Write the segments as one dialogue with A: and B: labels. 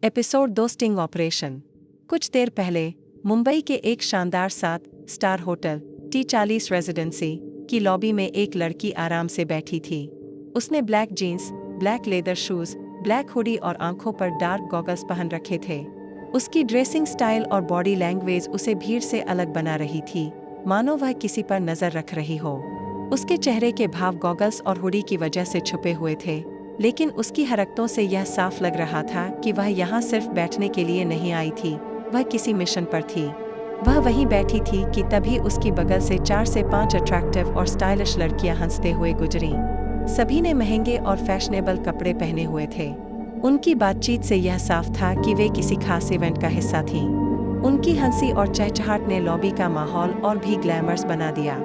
A: Episode 2 sting operation. कुछ देर पहले मुंबई के एक शानदार 7 स्टार होटल T40 रेजिडेंसी की लॉबी में एक लड़की आराम से बैठी थी। उसने black jeans, black leather shoes, black hoodie और आंखों पर डार्क गॉगल्स पहन रखे थे। उसकी ड्रेसिंग स्टाइल और बॉडी लैंग्वेज उसे भीड़ से अलग बना रही थी, मानो वह किसी पर नजर रख रही हो। उसके चेहरे के भाव गॉगल्स और हुडी की वजह से छुपे हुए थे, लेकिन उसकी हरकतों से यह साफ लग रहा था कि वह यहाँ सिर्फ बैठने के लिए नहीं आई थी, वह किसी मिशन पर थी। वह वहीं बैठी थी कि तभी उसकी बगल से 4 से 5 अट्रैक्टिव और स्टाइलिश लड़कियां हंसते हुए गुजरीं। सभी ने महंगे और फैशनेबल कपड़े पहने हुए थे। उनकी बातचीत से यह साफ था कि वे किसी खास इवेंट का हिस्सा थीं। उनकी हंसी और चहचहाट ने लॉबी का माहौल और भी ग्लैमरस बना दिया।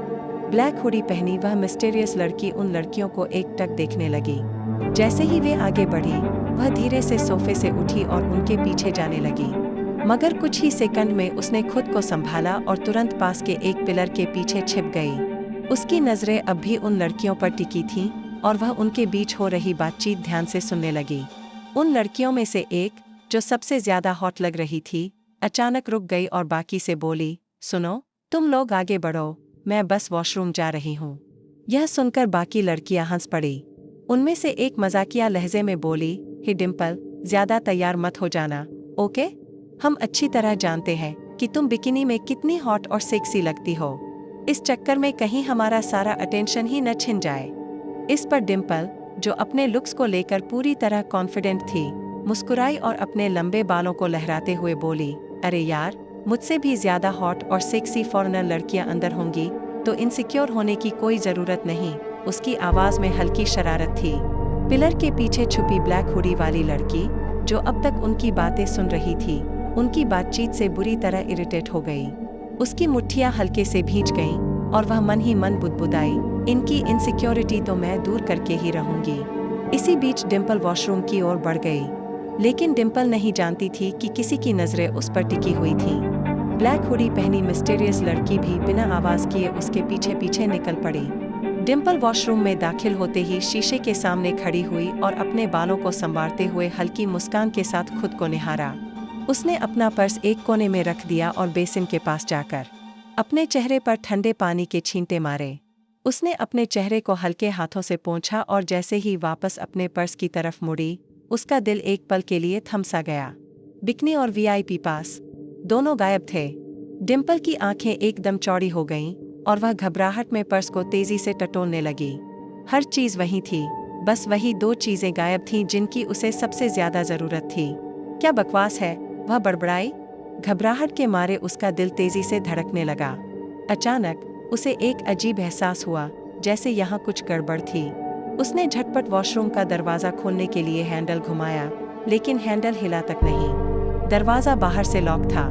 A: ब्लैक हुडी पहनी वह मिस्टीरियस लड़की उन लड़कियों को एकटक देखने लगी। जैसे ही वे आगे बढ़ी, वह धीरे से सोफे से उठी और उनके पीछे जाने लगी। मगर कुछ ही सेकंड में उसने खुद को संभाला और तुरंत पास के एक पिलर के पीछे छिप गई। उसकी नजरें अब भी उन लड़कियों पर टिकी थीं और वह उनके बीच हो रही बातचीत ध्यान से सुनने लगी। उन लड़कियों में से एक, जो सबसे ज्यादा हॉट लग रही थी, अचानक रुक गई और बाकी से बोली, सुनो, तुम लोग आगे बढ़ो, मैं बस वॉशरूम जा रही हूँ। यह सुनकर बाकी लड़कियां हंस पड़ी। उनमें से एक मजाकिया लहजे में बोली, हे डिम्पल, ज्यादा तैयार मत हो जाना, ओके? हम अच्छी तरह जानते हैं कि तुम बिकिनी में कितनी हॉट और सेक्सी लगती हो। इस चक्कर में कहीं हमारा सारा अटेंशन ही न छिन जाए। इस पर डिम्पल, जो अपने लुक्स को लेकर पूरी तरह कॉन्फिडेंट थी, मुस्कुराई और अपने लंबे बालों को लहराते हुए बोली, अरे यार, मुझसे भी ज्यादा हॉट और सेक्सी फॉरेनर लड़कियां अंदर होंगी, तो इनसिक्योर होने की कोई जरूरत नहीं। उसकी आवाज में हल्की शरारत थी। पिलर के पीछे छुपी ब्लैक हुडी वाली लड़की, जो अब तक उनकी बातें सुन रही थी, उनकी बातचीत से बुरी तरह इरिटेट हो गई। उसकी मुट्ठियां हल्के से भींच गईं और वह मन ही मन बुदबुदाई, इनकी इनसिक्योरिटी तो मैं दूर करके ही रहूंगी। इसी बीच डिम्पल वॉशरूम की ओर बढ़ गई, लेकिन डिम्पल नहीं जानती थी कि किसी की नजरें उस पर टिकी हुई थीं। ब्लैक हुडी पहनी मिस्टीरियस लड़की भी बिना आवाज किए उसके पीछे पीछे निकल पड़ी। डिम्पल वॉशरूम में दाखिल होते ही शीशे के सामने खड़ी हुई और अपने बालों को संवारते हुए हल्की मुस्कान के साथ खुद को निहारा। उसने अपना पर्स एक कोने में रख दिया और बेसिन के पास जाकर अपने चेहरे पर ठंडे पानी के छींटे मारे। उसने अपने चेहरे को हल्के हाथों से पोंछा और जैसे ही वापस अपने पर्स की तरफ मुड़ी, उसका दिल एक पल के लिए थम सा गया। बिकनी और VIP पास दोनों गायब थे। डिम्पल की आंखें एकदम चौड़ी हो गईं और वह घबराहट में पर्स को तेजी से टटोलने लगी। हर चीज वहीं थी, बस वही 2 चीजें गायब थीं जिनकी उसे सबसे ज्यादा जरूरत थी। क्या बकवास है, वह बड़बड़ाई। घबराहट के मारे उसका दिल तेजी से धड़कने लगा। अचानक उसे एक अजीब एहसास हुआ, जैसे यहाँ कुछ गड़बड़ थी। उसने झटपट वॉशरूम का दरवाजा खोलने के लिए हैंडल घुमाया, लेकिन हैंडल हिला तक नहीं। दरवाजा बाहर से लॉक था।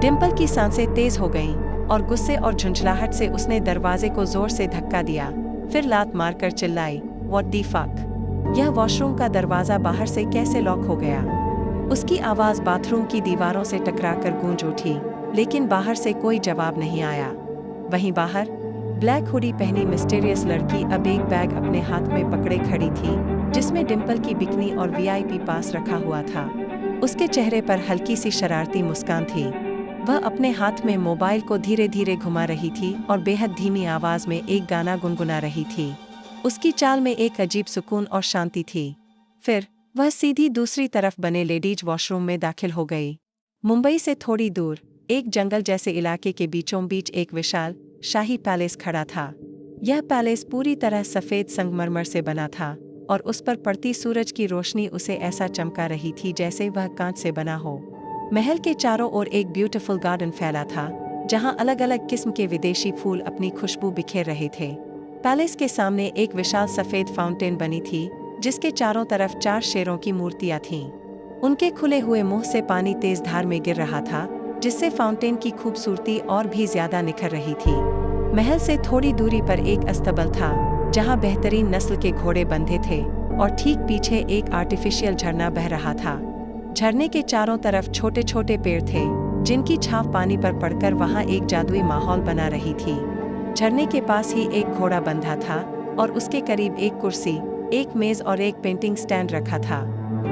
A: डिम्पल की सांसें तेज हो गईं और गुस्से और झुंझलाहट से उसने दरवाजे को जोर से धक्का दिया, फिर लात मारकर चिल्लाई, व्हाट द फक? यह वॉशरूम का दरवाजा बाहर से कैसे लॉक हो गया? उसकी आवाज बाथरूम की दीवारों से टकराकर गूंज उठी, लेकिन बाहर से कोई जवाब नहीं आया। वहीं बाहर ब्लैक हुडी पहनी मिस्टीरियस लड़की अब एक बैग अपने हाथ में पकड़े खड़ी थी, जिसमें डिम्पल की बिकनी और VIP पास रखा हुआ था। उसके चेहरे पर हल्की सी शरारती मुस्कान थी। वह अपने हाथ में मोबाइल को धीरे धीरे घुमा रही थी और बेहद धीमी आवाज में एक गाना गुनगुना रही थी। उसकी चाल में एक अजीब सुकून और शांति थी। फिर वह सीधी दूसरी तरफ बने लेडीज वॉशरूम में दाखिल हो गई। मुंबई से थोड़ी दूर एक जंगल जैसे इलाके के बीचों बीच एक विशाल शाही पैलेस खड़ा था। यह पैलेस पूरी तरह सफेद संगमरमर से बना था और उस पर पड़ती सूरज की रोशनी उसे ऐसा चमका रही थी जैसे वह कांच से बना हो। महल के चारों ओर एक ब्यूटीफुल गार्डन फैला था, जहां अलग अलग किस्म के विदेशी फूल अपनी खुशबू बिखेर रहे थे। पैलेस के सामने एक विशाल सफेद फाउंटेन बनी थी, जिसके चारों तरफ 4 शेरों की मूर्तियां थीं। उनके खुले हुए मुंह से पानी तेज धार में गिर रहा था, जिससे फाउंटेन की खूबसूरती और भी ज्यादा निखर रही थी। महल से थोड़ी दूरी पर एक अस्तबल था, जहां बेहतरीन नस्ल के घोड़े बंधे थे और ठीक पीछे एक आर्टिफिशियल झरना बह रहा था। झरने के चारों तरफ छोटे छोटे पेड़ थे, जिनकी छाव पानी पर पड़कर वहां एक जादुई माहौल बना रही थी। झरने के पास ही एक घोड़ा बंधा था और उसके करीब एक कुर्सी, एक मेज और एक पेंटिंग स्टैंड रखा था।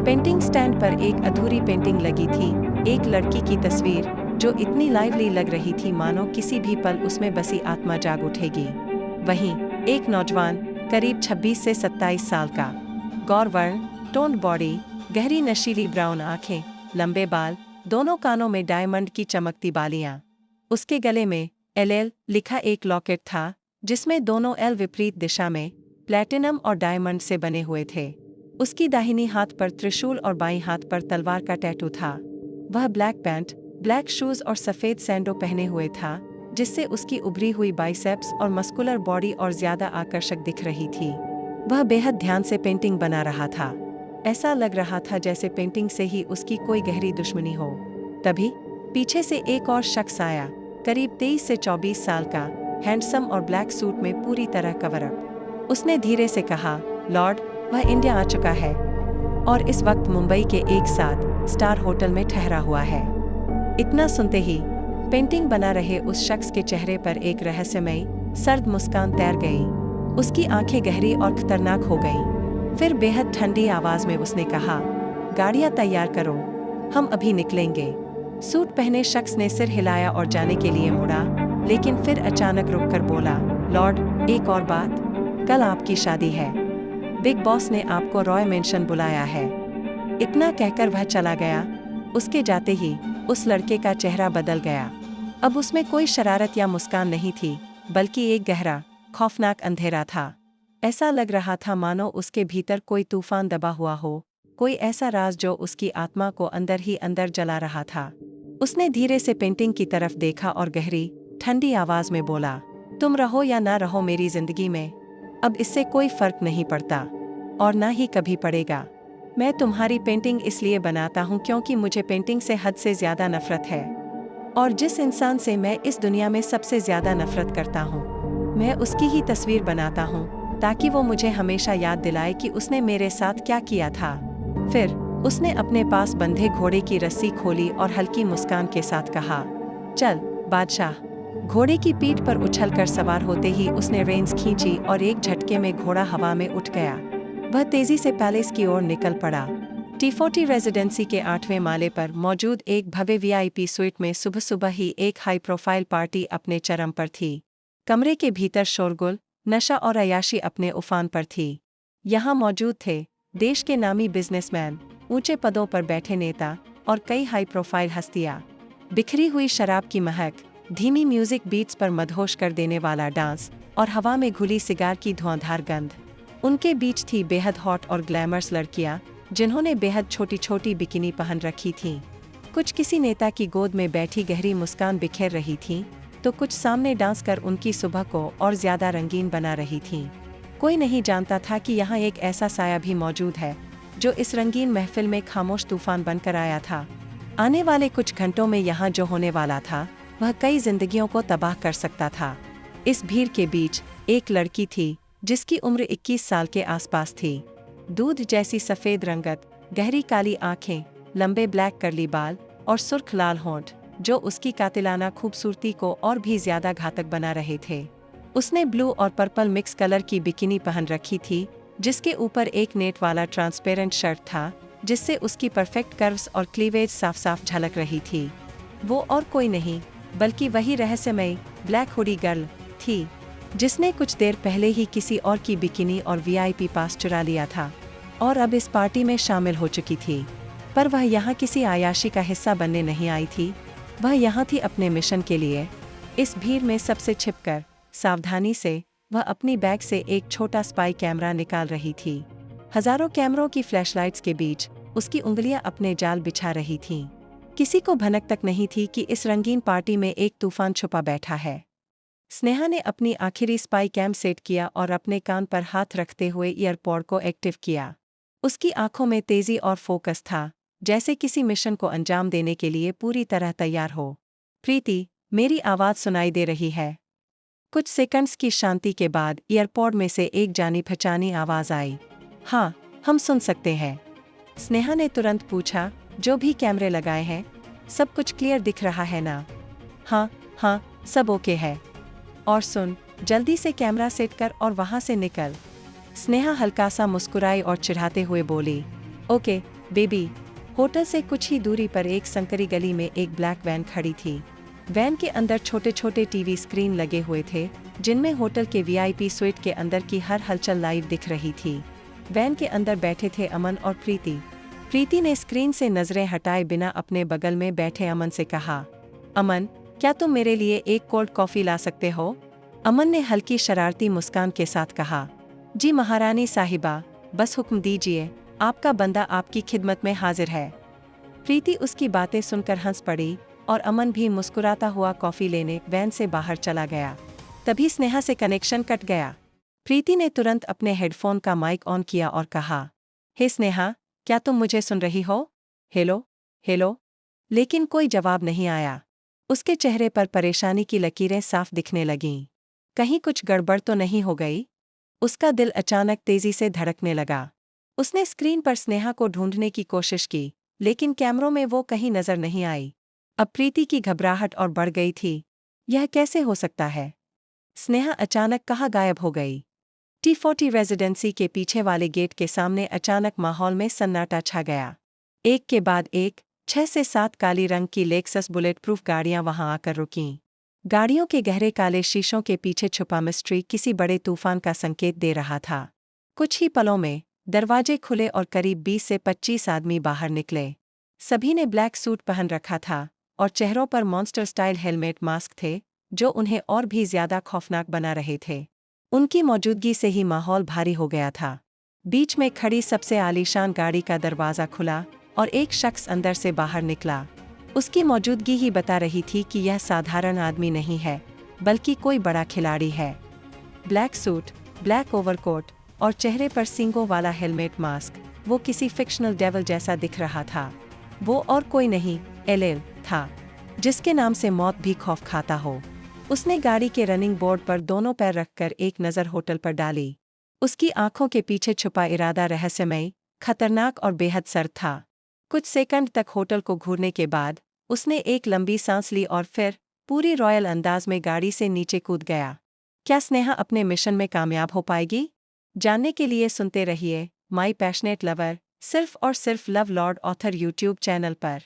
A: पेंटिंग स्टैंड पर एक अधूरी पेंटिंग लगी थी, एक लड़की की तस्वीर जो इतनी लाइवली लग रही थी मानो किसी भी पल उसमें बसी आत्मा जाग उठेगी। वहीं एक नौजवान करीब 26 से 27 साल का, गौर वर्ण, टोन्ड बॉडी, गहरी नशीली ब्राउन आंखें, लंबे बाल, दोनों कानों में डायमंड की चमकती बालियां। उसके गले में LL लिखा एक लॉकेट था जिसमें दोनों L विपरीत दिशा में प्लैटिनम और डायमंड से बने हुए थे। उसकी दाहिनी हाथ पर त्रिशूल और बाईं हाथ पर तलवार का टैटू था। वह ब्लैक पैंट, ब्लैक शूज और सफेद सैंडो पहने हुए था, जिससे उसकी उभरी हुई बाइसेप्स और मस्कुलर बॉडी और ज्यादा आकर्षक दिख रही थी। वह बेहद ध्यान से पेंटिंग बना रहा था। ऐसा लग रहा था जैसे पेंटिंग से ही उसकी कोई गहरी दुश्मनी हो। तभी पीछे से एक और शख्स आया, करीब 23 से 24 साल का, हैंडसम और ब्लैक सूट में पूरी तरह कवर अप। उसने धीरे से कहा, लॉर्ड, वह इंडिया आ चुका है और इस वक्त मुंबई के एक 7 स्टार होटल में ठहरा हुआ है। इतना सुनते ही पेंटिंग बना रहे उस शख्स के चेहरे पर एक रहस्यमयी सर्द मुस्कान तैर गई। उसकी आंखें गहरी और खतरनाक हो गईं। फिर बेहद ठंडी आवाज में उसने कहा, गाड़ियां तैयार करो, हम अभी निकलेंगे। सूट पहने शख्स ने सिर हिलाया और जाने के लिए मुड़ा, लेकिन फिर अचानक रुककर बोला, लॉर्ड, एक और बात, कल आपकी शादी है। बिग बॉस ने आपको रॉय मेंशन बुलाया है। इतना कहकर वह चला गया। उसके जाते ही उस लड़के का चेहरा बदल गया। अब उसमें कोई शरारत या मुस्कान नहीं थी, बल्कि एक गहरा, खौफनाक अंधेरा था। ऐसा लग रहा था मानो उसके भीतर कोई तूफान दबा हुआ हो, कोई ऐसा राज जो उसकी आत्मा को अंदर ही अंदर जला रहा था। उसने धीरे से पेंटिंग की तरफ देखा और गहरी, ठंडी आवाज में बोला, तुम रहो या ना रहो मेरी जिंदगी में, अब इससे कोई फर्क नहीं पड़ता और ना ही कभी पड़ेगा। मैं तुम्हारी पेंटिंग इसलिए बनाता हूँ क्योंकि मुझे पेंटिंग से हद से ज्यादा नफरत है, और जिस इंसान से मैं इस दुनिया में सबसे ज्यादा नफरत करता हूँ, मैं उसकी ही तस्वीर बनाता हूँ ताकि वो मुझे हमेशा याद दिलाए कि उसने मेरे साथ क्या किया था। फिर उसने अपने पास बंधे घोड़े की रस्सी खोली और हल्की मुस्कान के साथ कहा, चल बादशाह। घोड़े की पीठ पर उछलकर सवार होते ही उसने रेंस खींची और एक झटके में घोड़ा हवा में उठ गया। वह तेजी से पैलेस की ओर निकल पड़ा। T40 रेजिडेंसी के 8वें माले पर मौजूद एक भव्य VIP स्वीट में सुबह सुबह ही एक हाई प्रोफाइल पार्टी अपने चरम पर थी। कमरे के भीतर शोरगुल, नशा और अय्याशी अपने उफान पर थी। यहाँ मौजूद थे देश के नामी बिजनेसमैन, ऊंचे पदों पर बैठे नेता और कई हाई प्रोफाइल हस्तियां। बिखरी हुई शराब की महक, धीमी म्यूजिक बीट्स पर मदहोश कर देने वाला डांस और हवा में घुली सिगार की धुआंधार गंध। उनके बीच थी बेहद हॉट और ग्लैमरस लड़कियां, जिन्होंने बेहद छोटी छोटी बिकिनी पहन रखी थीं। कुछ किसी नेता की गोद में बैठी गहरी मुस्कान बिखेर रही थीं, तो कुछ सामने डांस कर उनकी सुबह को और ज्यादा रंगीन बना रही थीं। कोई नहीं जानता था कि यहाँ एक ऐसा साया भी मौजूद है जो इस रंगीन महफिल में खामोश तूफान बनकर आया था। आने वाले कुछ घंटों में यहाँ जो होने वाला था वह कई जिंदगियों को तबाह कर सकता था। इस भीड़ के बीच एक लड़की थी जिसकी उम्र 21 साल के आसपास थी। दूध जैसी सफेद रंगत, गहरी काली आंखें, लंबे ब्लैक कर्ली बाल और सुर्ख लाल होंठ जो उसकी कातिलाना खूबसूरती को और भी ज्यादा घातक बना रहे थे। उसने ब्लू और पर्पल मिक्स कलर की बिकिनी पहन रखी थी, जिसके ऊपर एक नेट वाला ट्रांसपेरेंट शर्ट था, जिससे उसकी परफेक्ट कर्व्स और क्लीवेज साफ साफ झलक रही थी। वो और कोई नहीं बल्कि वही रहस्यमयी ब्लैक हुडी गर्ल थी, जिसने कुछ देर पहले ही किसी और की बिकिनी और VIP पास चुरा लिया था और अब इस पार्टी में शामिल हो चुकी थी। पर वह यहाँ किसी आयाशी का हिस्सा बनने नहीं आई थी, वह यहाँ थी अपने मिशन के लिए। इस भीड़ में सबसे छिपकर, सावधानी से, वह अपनी बैग से एक छोटा स्पाई कैमरा निकाल रही थी। हजारों कैमरों की फ्लैशलाइट्स के बीच उसकी उंगलियां अपने जाल बिछा रही थीं। किसी को भनक तक नहीं थी कि इस रंगीन पार्टी में एक तूफान छुपा बैठा है। स्नेहा ने अपनी आखिरी स्पाई कैम सेट किया और अपने कान पर हाथ रखते हुए ईयरपॉड को एक्टिव किया। उसकी आंखों में तेजी और फोकस था, जैसे किसी मिशन को अंजाम देने के लिए पूरी तरह तैयार हो। प्रीति, मेरी आवाज सुनाई दे रही है? कुछ सेकंड्स की शांति के बाद ईयरपॉड में से एक जानी पहचानी आवाज आई। हाँ, हम सुन सकते हैं। स्नेहा ने तुरंत पूछा, जो भी कैमरे लगाए हैं, सब कुछ क्लियर दिख रहा है ना? हाँ, सब ओके है। और सुन, जल्दी से कैमरा सेट कर और वहां से निकल। स्नेहा हल्का सा मुस्कुराई और चिढ़ाते हुए बोली, ओके, बेबी। होटल से कुछ ही दूरी पर एक संकरी गली में एक ब्लैक वैन खड़ी थी। वैन के अंदर छोटे छोटे टीवी स्क्रीन लगे हुए थे, जिनमें होटल के वीआईपी स्वीट के अंदर की हर हलचल लाइव दिख रही थी। वैन के अंदर बैठे थे अमन और प्रीति। प्रीति ने स्क्रीन से नजरें हटाए बिना अपने बगल में बैठे अमन से कहा, अमन, क्या तुम मेरे लिए एक कोल्ड कॉफी ला सकते हो? अमन ने हल्की शरारती मुस्कान के साथ कहा, जी महारानी साहिबा, बस हुक्म दीजिए, आपका बंदा आपकी खिदमत में हाजिर है। प्रीति उसकी बातें सुनकर हंस पड़ी और अमन भी मुस्कुराता हुआ कॉफी लेने वैन से बाहर चला गया। तभी स्नेहा से कनेक्शन कट गया। प्रीति ने तुरंत अपने हेडफोन का माइक ऑन किया और कहा, हे स्नेहा, क्या तुम मुझे सुन रही हो? Hello hello. लेकिन कोई जवाब नहीं आया। उसके चेहरे पर परेशानी की लकीरें साफ दिखने लगीं। कहीं कुछ गड़बड़ तो नहीं हो गई? उसका दिल अचानक तेजी से धड़कने लगा। उसने स्क्रीन पर स्नेहा को ढूंढने की कोशिश की, लेकिन कैमरों में वो कहीं नजर नहीं आई। अब प्रीति की घबराहट और बढ़ गई थी। यह कैसे हो सकता है? स्नेहा अचानक कहाँ गायब हो गई? T40 रेजिडेंसी के पीछे वाले गेट के सामने अचानक माहौल में सन्नाटा छा गया। एक के बाद एक 6 से 7 काली रंग की लेक्सस बुलेट प्रूफ गाड़ियां वहां आकर रुकीं। गाड़ियों के गहरे काले शीशों के पीछे छुपा मिस्ट्री किसी बड़े तूफान का संकेत दे रहा था। कुछ ही पलों में दरवाजे खुले और करीब 20 से 25 आदमी बाहर निकले। सभी ने ब्लैक सूट पहन रखा था और चेहरों पर मॉन्स्टर स्टाइल हेलमेट मास्क थे, जो उन्हें और भी ज्यादा खौफनाक बना रहे थे। उनकी मौजूदगी से ही माहौल भारी हो गया था। बीच में खड़ी सबसे आलीशान गाड़ी का दरवाज़ा खुला और एक शख्स अंदर से बाहर निकला। उसकी मौजूदगी ही बता रही थी कि यह साधारण आदमी नहीं है, बल्कि कोई बड़ा खिलाड़ी है। ब्लैक सूट, ब्लैक ओवरकोट और चेहरे पर सींगों वाला हेलमेट मास्क, वो किसी फिक्शनल डेविल जैसा दिख रहा था। वो और कोई नहीं, एलेल था, जिसके नाम से मौत भी खौफ खाता हो। उसने गाड़ी के रनिंग बोर्ड पर दोनों पैर रखकर एक नज़र होटल पर डाली। उसकी आंखों के पीछे छुपा इरादा रहस्यमय, खतरनाक और बेहद सर्द था। कुछ सेकंड तक होटल को घूरने के बाद उसने एक लंबी सांस ली और फिर पूरी रॉयल अंदाज में गाड़ी से नीचे कूद गया। क्या स्नेहा अपने मिशन में कामयाब हो पाएगी? जानने के लिए सुनते रहिए माई पैशनेट लवर, सिर्फ और सिर्फ love Lord author YouTube channel पर।